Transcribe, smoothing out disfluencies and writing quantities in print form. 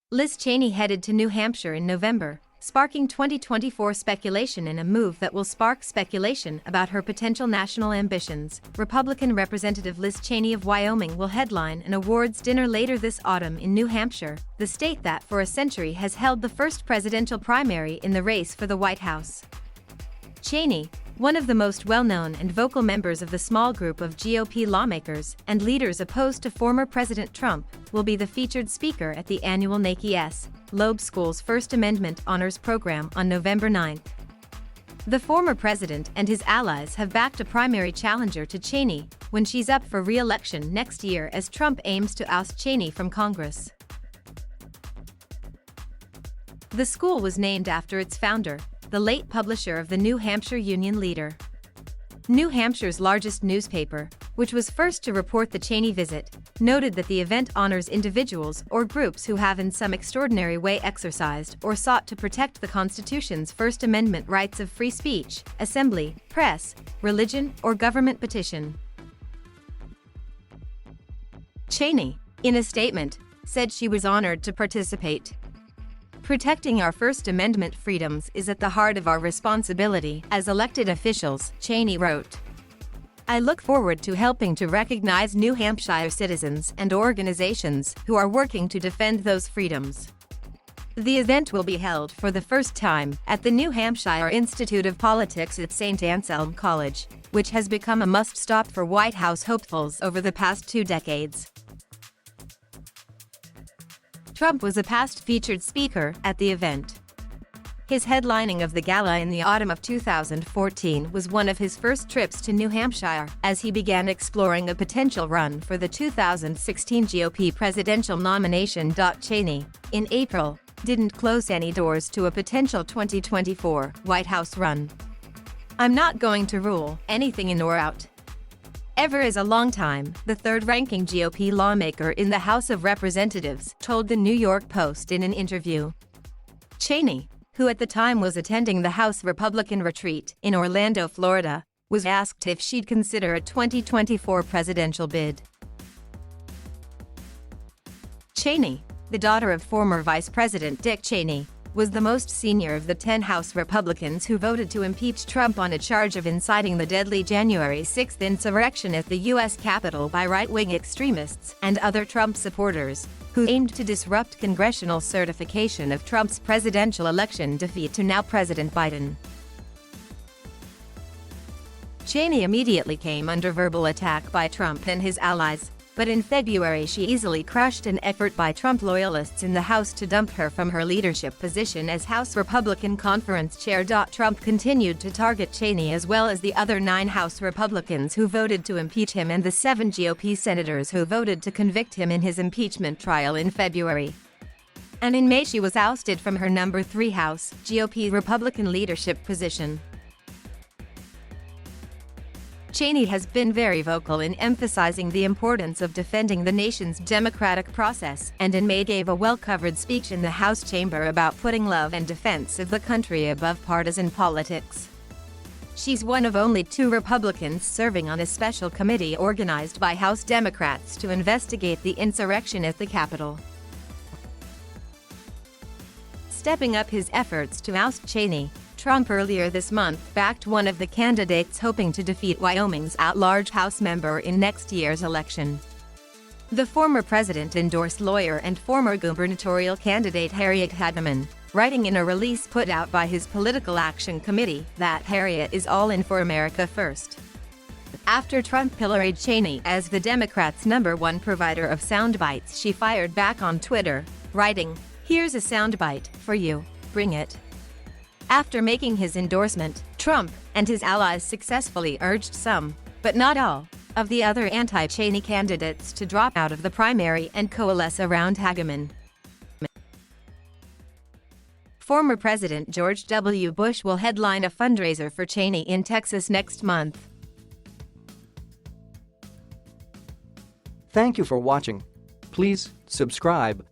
Liz Cheney headed to New Hampshire in November, sparking 2024 speculation in a move that will spark speculation about her potential national ambitions. Republican Representative Liz Cheney of Wyoming will headline an awards dinner later this autumn in New Hampshire, the state that for a century has held the first presidential primary in the race for the White House. Cheney, one of the most well-known and vocal members of the small group of GOP lawmakers and leaders opposed to former President Trump, will be the featured speaker at the annual NACI Loeb School's First Amendment Honors Program on November 9. The former president and his allies have backed a primary challenger to Cheney when she's up for re-election next year as Trump aims to oust Cheney from Congress. The school was named after its founder, the late publisher of the New Hampshire Union Leader. New Hampshire's largest newspaper, which was first to report the Cheney visit, noted that the event honors individuals or groups who have in some extraordinary way exercised or sought to protect the Constitution's First Amendment rights of free speech, assembly, press, religion, or government petition. Cheney, in a statement, said she was honored to participate. Protecting our First Amendment freedoms is at the heart of our responsibility as elected officials, Cheney wrote. I look forward to helping to recognize New Hampshire citizens and organizations who are working to defend those freedoms. The event will be held for the first time at the New Hampshire Institute of Politics at St. Anselm College, which has become a must-stop for White House hopefuls over the past 2 decades. Trump was a past featured speaker at the event. His headlining of the gala in the autumn of 2014 was one of his first trips to New Hampshire as he began exploring a potential run for the 2016 GOP presidential nomination. Cheney, in April, didn't close any doors to a potential 2024 White House run. I'm not going to rule anything in or out. Ever is a long time, the third-ranking GOP lawmaker in the House of Representatives told the New York Post in an interview. Cheney, who at the time was attending the House Republican retreat in Orlando, Florida, was asked if she'd consider a 2024 presidential bid. Cheney, the daughter of former Vice President Dick Cheney, was the most senior of the 10 House Republicans who voted to impeach Trump on a charge of inciting the deadly January 6 insurrection at the U.S. Capitol by right-wing extremists and other Trump supporters, who aimed to disrupt congressional certification of Trump's presidential election defeat to now President Biden. Cheney immediately came under verbal attack by Trump and his allies, but in February she easily crushed an effort by Trump loyalists in the House to dump her from her leadership position as House Republican Conference Chair. Trump continued to target Cheney as well as the other 9 House Republicans who voted to impeach him and the 7 GOP senators who voted to convict him in his impeachment trial in February. And in May she was ousted from her number 3 House GOP Republican leadership position. Cheney has been very vocal in emphasizing the importance of defending the nation's democratic process, and in May gave a well-covered speech in the House chamber about putting love and defense of the country above partisan politics. She's one of only 2 Republicans serving on a special committee organized by House Democrats to investigate the insurrection at the Capitol. Stepping up his efforts to oust Cheney, Trump earlier this month backed one of the candidates hoping to defeat Wyoming's at-large House member in next year's election. The former president endorsed lawyer and former gubernatorial candidate Harriet Hageman, writing in a release put out by his Political Action Committee that Harriet is all in for America first. After Trump pilloried Cheney as the Democrats' #1 provider of soundbites, she fired back on Twitter, writing, "Here's a soundbite for you, bring it." After making his endorsement, Trump and his allies successfully urged some, but not all, of the other anti-Cheney candidates to drop out of the primary and coalesce around Hageman. Former President George W. Bush will headline a fundraiser for Cheney in Texas next month. Thank you for watching. Please subscribe.